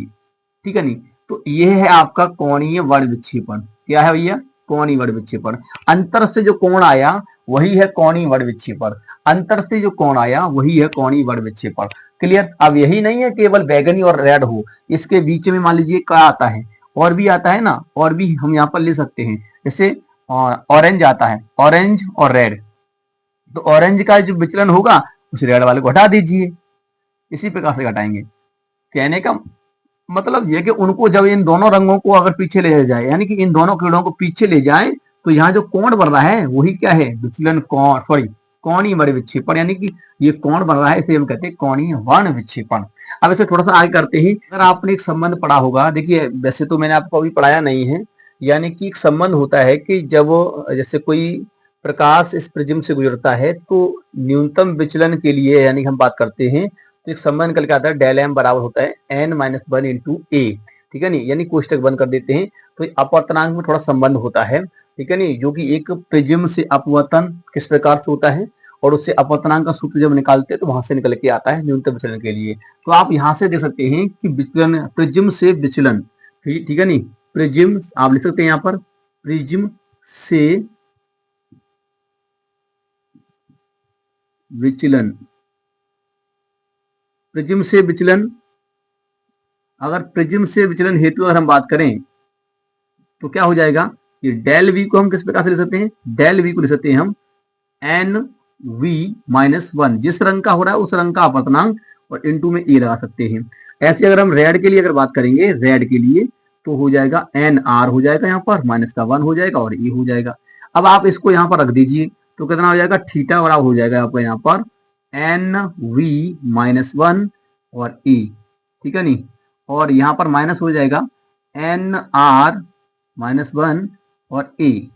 ठीक है नहीं। तो ये है आपका कोणीय वर्ग विक्षेपण। क्या है भैया, कोणीय वर्ग विक्षेपण। अंतर से जो कोण आया वही है कोणीय वर्ग विक्षेपण, अंतर से जो कोण आया वही है कोणीय वर्ग विक्षेपण। क्लियर। अब यही नहीं है केवल बैगनी और रेड हो, इसके बीच में मान लीजिए क्या आता है, और भी आता है ना, और भी हम यहाँ पर ले सकते हैं। जैसे ऑरेंज आता है, ऑरेंज और रेड, तो ऑरेंज का जो विचलन होगा उस रेड वाले को हटा दीजिए, इसी प्रकार से घटाएंगे। कहने का मतलब ये कि उनको जब इन दोनों रंगों को अगर पीछे ले जाए, यानी कि इन दोनों किरणों को पीछे ले जाए, तो यहाँ जो कोण बन रहा है वही क्या है, विचलन कोण, सॉरी कोणीय वर्ग विक्षेपण, यानी कि ये कोण बन रहा है, इसे हम कहते हैं कोणीय वर्ग विक्षेपण। अब इसे थोड़ा सा आगे करते हैं। अगर आपने एक संबंध पढ़ा होगा, देखिए वैसे तो मैंने आपको अभी पढ़ाया नहीं है, यानी कि एक संबंध होता है कि जब जैसे कोई प्रकाश इस प्रिज्म से गुजरता है तो न्यूनतम विचलन के लिए, यानी हम बात करते हैं, तो एक संबंध निकल के आता है, डेल एम बराबर होता है n-1 इंटू ए, ठीक है नहीं, यानी कोष्टक बंद कर देते हैं। तो अपवर्तनांक में थोड़ा संबंध होता है, ठीक है नहीं, जो कि एक प्रिज्म से अपवर्तन किस प्रकार से होता है, और उससे अपवर्तनांक का सूत्र जब निकालते हैं तो वहां से निकल के आता है न्यूनतम विचलन के लिए। तो आप यहां से देख सकते हैं कि विचलन, प्रिज्म से विचलन, ठीक है नहीं, प्रिज्म आप लिख सकते हैं यहाँ पर, प्रिज्म से विचलन, प्रिज्म से विचलन, अगर प्रिज्म से विचलन हेतु अगर हम बात करें तो क्या हो जाएगा, ये डेल वी को हम किस प्रकार से लिख सकते हैं, डेल वी को लिख सकते हैं हम एन वी माइनस वन, जिस रंग का हो रहा है उस रंग का अपवर्तनांक, और इनटू में ए लगा सकते हैं। ऐसे अगर हम रेड के लिए अगर बात करेंगे, रेड के लिए तो हो जाएगा एन आर हो जाएगा यहाँ पर, माइनस का वन हो जाएगा और ए हो जाएगा। अब आप इसको यहाँ पर रख दीजिए तो कितना हो जाएगा, थीटा बराबर हो जाएगा आपका यहाँ पर एन वी माइनस वन और ए, ठीक है नहीं, और यहाँ पर माइनस हो जाएगा एन आर माइनस वन और ए।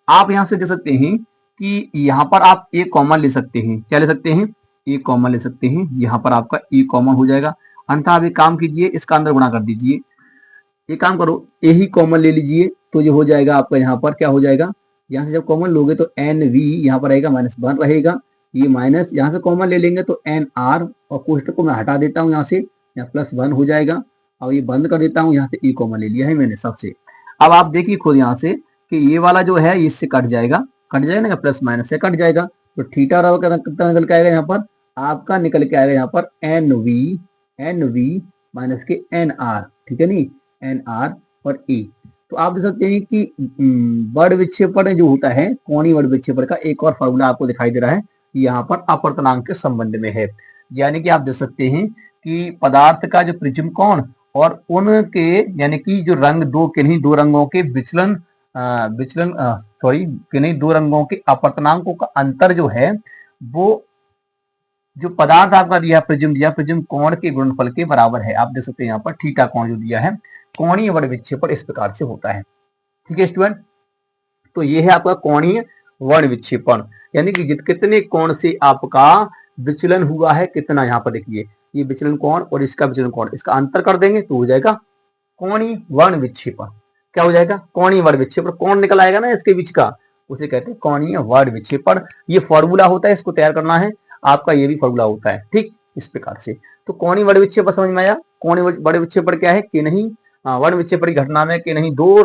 आप यहां से देख सकते हैं कि यहाँ पर आप ए कॉमन ले सकते हैं, क्या ले सकते हैं, ए कॉमन ले सकते हैं, यहाँ पर आपका ए कॉमन हो जाएगा। अन्यथा आप एक काम कीजिए, इसका अंदर गुणा कर दीजिए, एक काम करो ए ही कॉमन ले लीजिए, तो ये हो जाएगा आपका यहाँ पर क्या हो जाएगा, यहाँ से जब कॉमन लोगे तो एन वी यहाँ पर रहेगा माइनस वन रहेगा, ये माइनस यहाँ से कॉमन ले लेंगे तो एन आर, और कोष्टक को मैं हटा देता हूँ यहाँ से, यहाँ प्लस वन हो जाएगा। अब ये बंद कर देता हूँ, यहाँ से ए कॉमन ले लिया है मैंने सबसे। अब आप देखिए खुद यहाँ से कि ये वाला जो है इससे कट जाएगा ना, प्लस माइनस से कट जाएगा, तो थीटा बराबर कितना निकल के आएगा यहाँ पर, आपका निकल के आएगा यहाँ पर एन वी माइनस के एन आर, ठीक है नहीं, एन आर और ए। तो आप देख सकते हैं कि वर्ग विक्षेपण जो होता है, कोणीय वर्ग विक्षेपण का एक और फॉर्मूला आपको दिखाई दे रहा है, यहाँ पर अपवर्तनांक के संबंध में है। यानी कि आप देख सकते हैं कि पदार्थ का जो प्रिज्म कोण और उनके, यानी कि जो रंग दो, किन्हीं दो रंगों के विचलन किन्हीं दो रंगों के अपवर्तनांकों का अंतर जो है, वो जो पदार्थ आपका दिया, प्रिज्म कोण के गुणनफल के बराबर है। आप देख सकते हैं यहाँ पर थीटा कोण जो दिया है, कोणीय वर्ग विक्षेपण इस प्रकार से होता है, ठीक है स्टूडेंट। तो ये है आपका कोणीय वर्ग विक्षेपण, यानी कि कितने कोण से आपका विचलन हुआ है, कितना, यहाँ पर देखिए ये विचलन कोण और इसका विचलन कोण, इसका अंतर कर देंगे तो हो जाएगा कोणीय वर्ग विक्षेपण। क्या हो जाएगा, कोणीय वर्ग विक्षेपण, कोण निकल आएगा ना इसके बीच का, उसे कहते हैं कोणीय वर्ग विक्षेपण। ये फॉर्मूला होता है, इसको तैयार करना है आपका, ये भी फॉर्मूला होता है, ठीक इस प्रकार से। तो कोणीय वर्ग विक्षेपण समझ में आया। कोणीय वर्ग विक्षेपण क्या है कि नहीं, वर्ग विक्षेपण की घटना में कि नहीं दो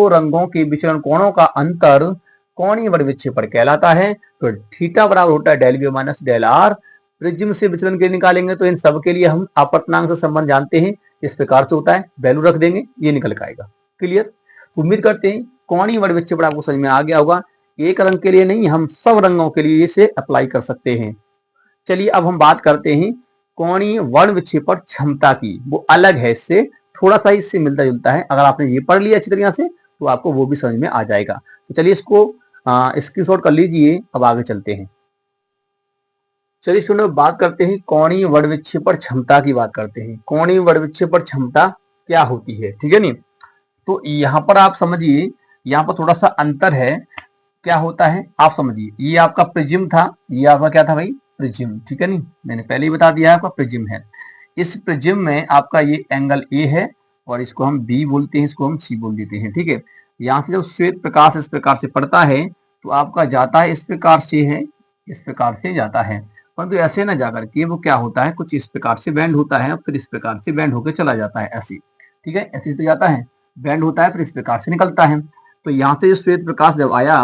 रंगों के विचलन कोणों का अंतर कोणीय वर्ग विक्षेपण कहलाता है। तो थीटा बराबर होता है del V minus del R. Prism से विचलन के निकालेंगे तो इन सब के लिए हम अपवर्तनांक से संबंध जानते हैं, इस प्रकार से होता है, वैल्यू रख देंगे, ये निकल के आएगा। क्लियर। तो उम्मीद करते हैं कोणीय वर्ग विक्षेपण आपको समझ में आ गया होगा। एक रंग के लिए नहीं, हम सब रंगों के लिए इसे अप्लाई कर सकते हैं। चलिए अब हम बात करते हैं कोणीय वर्ण विक्षेपण क्षमता की, वो अलग है, इससे थोड़ा सा इससे मिलता जुलता है। अगर आपने ये पढ़ लिया अच्छी तरीके से तो आपको वो भी समझ में आ जाएगा। तो चलिए इसको स्क्रीनशॉट कर लीजिए। अब आगे चलते हैं। चलिए स्टूडेंट, बात करते हैं कोणीय वर्ण विक्षेपण क्षमता की बात करते हैं। कोणीय वर्ण विक्षेपण क्षमता क्या होती है, ठीक है नहीं। तो यहाँ पर आप समझिए, यहाँ पर थोड़ा सा अंतर है। क्या होता है आप समझिए, ये आपका प्रिज्म था, ये आपका क्या था भाई, प्रिज्म, ठीक है नहीं, मैंने पहले ही बता दिया है आपका प्रिज्म है। इस प्रिज्म में आपका ये एंगल ए है और इसको हम बी बोलते हैं, इसको हम सी बोल देते हैं, ठीक है। यहाँ से जब श्वेत प्रकाश इस प्रकार से पड़ता है तो आपका जाता है इस प्रकार से है, इस प्रकार से जाता है, परंतु ऐसे ना जाकर के वो क्या होता है, कुछ इस प्रकार से बैंड होता है, फिर इस प्रकार से बैंड होकर चला जाता है, ऐसे, ठीक है, ऐसे तो जाता है, बैंड होता है, फिर इस प्रकार से निकलता है। तो यहाँ से श्वेत प्रकाश जब आया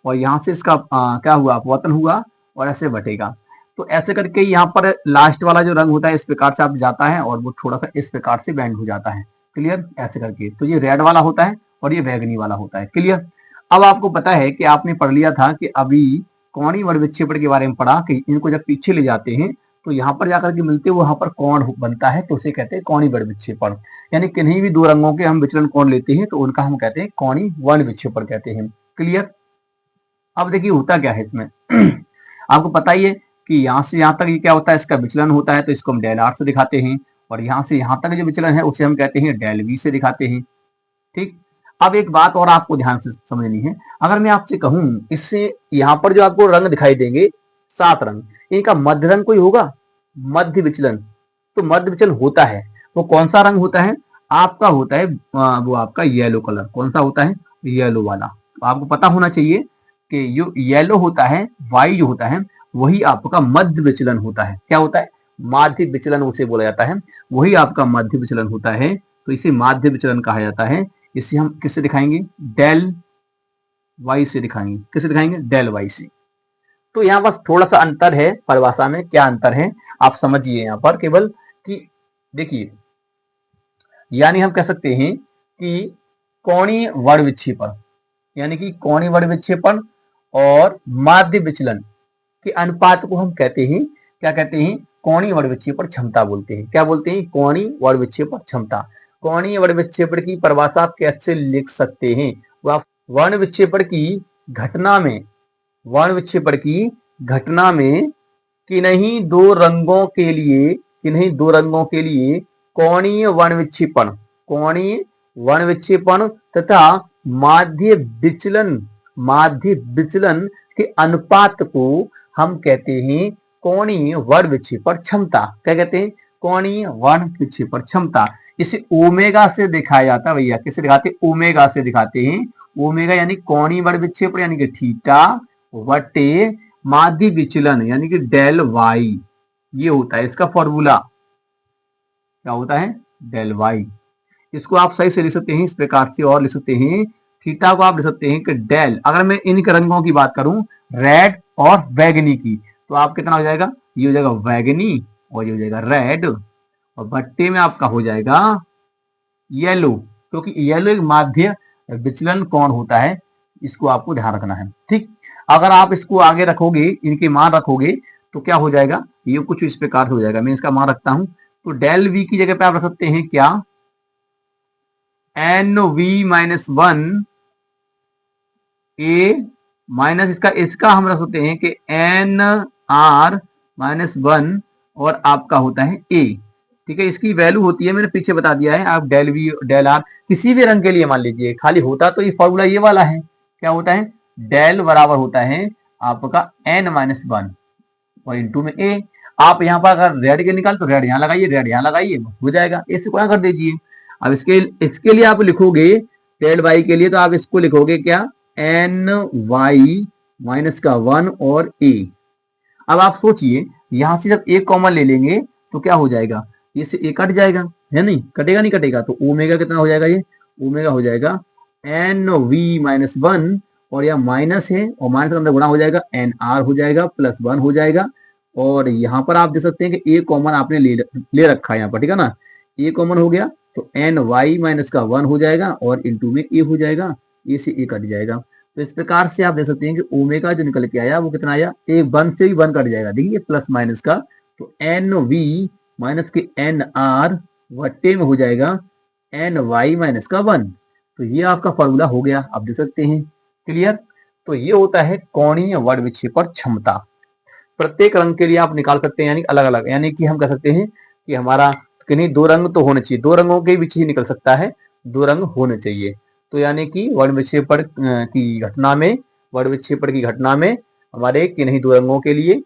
और यहाँ से इसका क्या हुआ, अपवर्तन हुआ और ऐसे बटेगा। तो ऐसे करके यहाँ पर लास्ट वाला जो रंग होता है इस प्रकार से आप जाता है और वो थोड़ा सा इस प्रकार से बैंड हो जाता है, क्लियर, ऐसे करके। तो ये रेड वाला होता है और ये बैगनी वाला होता है, क्लियर। अब आपको पता है कि आपने पढ़ लिया था कि अभी कोणीय वर्ण विक्षेपण के बारे में पढ़ा कि इनको जब पीछे ले जाते हैं तो यहाँ पर जाकर के मिलते हैं, वहां पर कोण बनता है, तो उसे कहते हैं कोणीय वर्ण विक्षेपण। यानी किन्हीं भी दो रंगों के हम विचलन कोण लेते हैं तो उनका हम कहते हैं कोणीय वर्ण विक्षेपण कहते हैं, क्लियर। अब देखिए होता क्या है इसमें आपको पता ही है कि यहाँ से यहाँ तक ये क्या होता है, इसका विचलन होता है, तो इसको हम डेल आर से दिखाते हैं, और यहाँ से यहाँ तक जो विचलन है उसे हम कहते हैं डेल वी से दिखाते हैं, ठीक। अब एक बात और आपको ध्यान से समझनी है, अगर मैं आपसे कहूं इससे यहाँ पर जो आपको रंग दिखाई देंगे 7 रंग, इनका मध्य रंग कोई होगा, मध्य विचलन, तो मध्य विचलन होता है, वो कौन सा रंग होता है आपका, होता है वो आपका येलो कलर, कौन सा होता है, येलो वाला। तो आपको पता होना चाहिए कि जो येलो होता है, वाई जो होता है, वही आपका मध्य विचलन होता है। क्या होता है, माध्य विचलन उसे बोला जाता है, वही आपका मध्य विचलन होता है, तो इसे माध्य विचलन कहा जाता है। इसे हम किससे दिखाएंगे, डेल वाई से दिखाएंगे, किससे दिखाएंगे, डेल वाई से। तो यहाँ बस थोड़ा सा अंतर है परिभाषा में, क्या अंतर है आप समझिए यहाँ पर केवल कि देखिए, यानी हम कह सकते हैं कि कोणीय वर्ण विक्षेपण, यानी कि कोणीय वर्ण विक्षेपण और माध्य विचलन के अनुपात को हम कहते हैं, क्या कहते हैं, कोणीय वर्ण विक्षेपण क्षमता बोलते हैं। क्या बोलते हैं, कोणीय वर्ण विक्षेपण क्षमता। कोणीय वर्ण विक्षेपण की परिभाषा आप कैसे लिख सकते हैं, वो आप वर्ण विक्षेपण की घटना में, वर्ण विक्षेपण की घटना में किन्हीं दो रंगों के लिए, किन्हीं दो रंगों के लिए कोणीय वर्ण विक्षेपण, कोणीय वर्ण विक्षेपण तथा माध्य विचलन, माध्य विचलन के अनुपात को हम कहते हैं कोणीय वर्ण विक्षेपण क्षमता। क्या कहते हैं, कोणीय वर्ण विक्षेपण क्षमता। इसे ओमेगा से दिखाया जाता है भैया, किसे दिखाते हैं, ओमेगा से दिखाते हैं। ओमेगा यानी कोणीय वर्ण विक्षेपण यानी कि थीटा वटे माध्य विचलन यानी कि डेल वाई, ये होता है इसका फॉर्मूला, क्या होता है, डेल वाई। इसको आप सही से लिख सकते हैं इस प्रकार से, और लिख सकते हैं थीटा को आप लिख सकते हैं कि डेल, अगर मैं इन रंगों की बात करूं रेड और बैगनी की, तो आप कितना हो जाएगा, ये हो जाएगा बैगनी और ये हो जाएगा रेड, और भट्टे में आपका हो जाएगा येलो, क्योंकि येलो एक माध्य विचलन कोण होता है, इसको आपको ध्यान रखना है, ठीक। अगर आप इसको आगे रखोगे, इनके मान रखोगे तो क्या हो जाएगा, ये कुछ इस प्रकार हो जाएगा। मैं इसका मान रखता हूं, तो डेल वी की जगह पे आप रख सकते हैं क्या, एन वी माइनस 1 ए माइनस इसका हम रख सकते हैं कि एन आर माइनस 1 और आपका होता है ए, ठीक है। इसकी वैल्यू होती है, मैंने पीछे बता दिया है, आप डेल वी डेल आर किसी भी रंग के लिए मान लीजिए, खाली होता तो ये फॉर्मूला ये वाला है, क्या होता है, डेल बराबर होता है आपका एन माइनस 1 और इंटू में ए। आप यहाँ पर अगर रेड के निकाल तो रेड यहाँ लगाइए, रेड यहाँ लगाइए, हो जाएगा, इसे गुणा कर दीजिए। अब इसके लिए आप लिखोगे डेल वाई के लिए, तो आप इसको लिखोगे क्या, एन वाई माइनस का 1 और ए। अब आप सोचिए यहां से जब ए कॉमन ले लेंगे तो क्या हो जाएगा, ये से ए कट जाएगा, है नहीं, कटेगा नहीं कटेगा, तो ओमेगा कितना हो जाएगा, ये ओमेगा हो जाएगा एन वी माइनस 1 और यह माइनस है और माइनस के अंदर गुणा हो जाएगा, एन आर हो जाएगा प्लस 1 हो जाएगा, और यहाँ पर आप देख सकते हैं कि ए कॉमन आपने ले रखा है यहाँ पर, ठीक है ना, ए कॉमन हो गया तो एन वाई माइनस का 1 हो जाएगा और इंटू में ए हो जाएगा, ए से ए कट जाएगा। तो इस प्रकार से आप देख सकते हैं कि ओमेगा जो निकल के आया वो कितना आया, ए 1 से भी 1 कट जाएगा, देखिए प्लस माइनस का, तो एन वी माइनस के एन आर वट्टे में हो जाएगा एन वाई माइनस का 1। तो ये आपका फॉर्मूला हो गया, आप देख सकते हैं। क्लियर। तो ये होता है कोणीय वर्ण विक्षेपण क्षमता। प्रत्येक रंग के लिए आप निकाल सकते हैं, यानी अलग अलग, यानी कि हम कह सकते हैं कि हमारा किन्हीं दो रंग तो होने चाहिए, दो रंगों के बीच ही निकल सकता है, दो रंग होने चाहिए। तो यानी कि वर्ण विक्षेपण की घटना में, वर्ण विक्षेपण की घटना में हमारे किन्हीं दो रंगों के लिए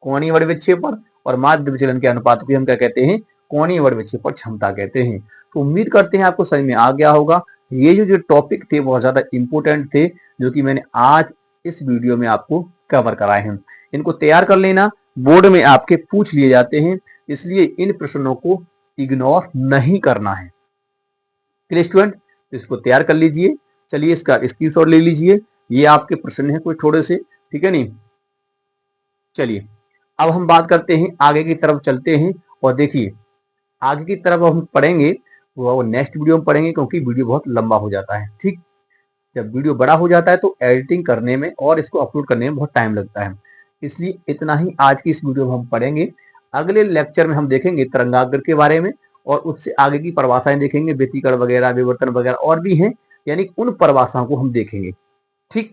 कोणीय वर्ण विक्षेपण और माध्य विचलन के अनुपात को हम क्या कहते हैं, कोणीय वर्ण विक्षेपण क्षमता कहते हैं। तो उम्मीद करते हैं आपको समझ में आ गया होगा। ये जो टॉपिक थे बहुत ज्यादा इंपोर्टेंट थे, जो कि मैंने आज इस वीडियो में आपको कवर कराए हैं। इनको तैयार कर लेना, बोर्ड में आपके पूछ लिए जाते हैं, इसलिए इन प्रश्नों को इग्नोर नहीं करना है। क्लियर स्टूडेंट, इसको तैयार कर लीजिए। चलिए इसका स्क्रीनशॉट ले लीजिए, ये आपके प्रश्न है कुछ थोड़े से, ठीक है नहीं। चलिए अब हम बात करते हैं, आगे की तरफ चलते हैं और देखिए आगे की तरफ हम पढ़ेंगे वो नेक्स्ट वीडियो में पढ़ेंगे, क्योंकि वीडियो बहुत लंबा हो जाता है। ठीक, जब वीडियो बड़ा हो जाता है तो एडिटिंग करने में और इसको अपलोड करने में बहुत टाइम लगता है, इसलिए इतना ही आज की इस वीडियो में हम पढ़ेंगे। अगले लेक्चर में हम देखेंगे तरंगाग्र के बारे में और उससे आगे की परिभाषाएं देखेंगे, व्यतिकरण वगैरह, विवर्तन वगैरह और भी हैं, यानी उन परिभाषाओं को हम देखेंगे। ठीक,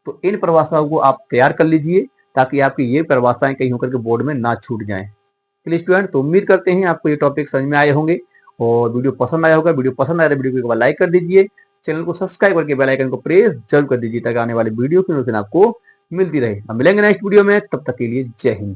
तो इन परिभाषाओं को आप तैयार कर लीजिए ताकि आपकी ये परिभाषाएं कहीं होकर के बोर्ड में ना छूट जाएं। चलिए स्टूडेंट, तो उम्मीद करते हैं आपको ये टॉपिक समझ में आए होंगे और वीडियो पसंद आया होगा। वीडियो पसंद आया तो वीडियो को एक बार लाइक कर दीजिए, चैनल को सब्सक्राइब करके बेल आइकन को प्रेस जरूर कर दीजिए ताकि आने वाली वीडियो की नोटिफिकेशन आपको मिलती रहे। हम मिलेंगे नेक्स्ट वीडियो में, तब तक के लिए जय हिंद।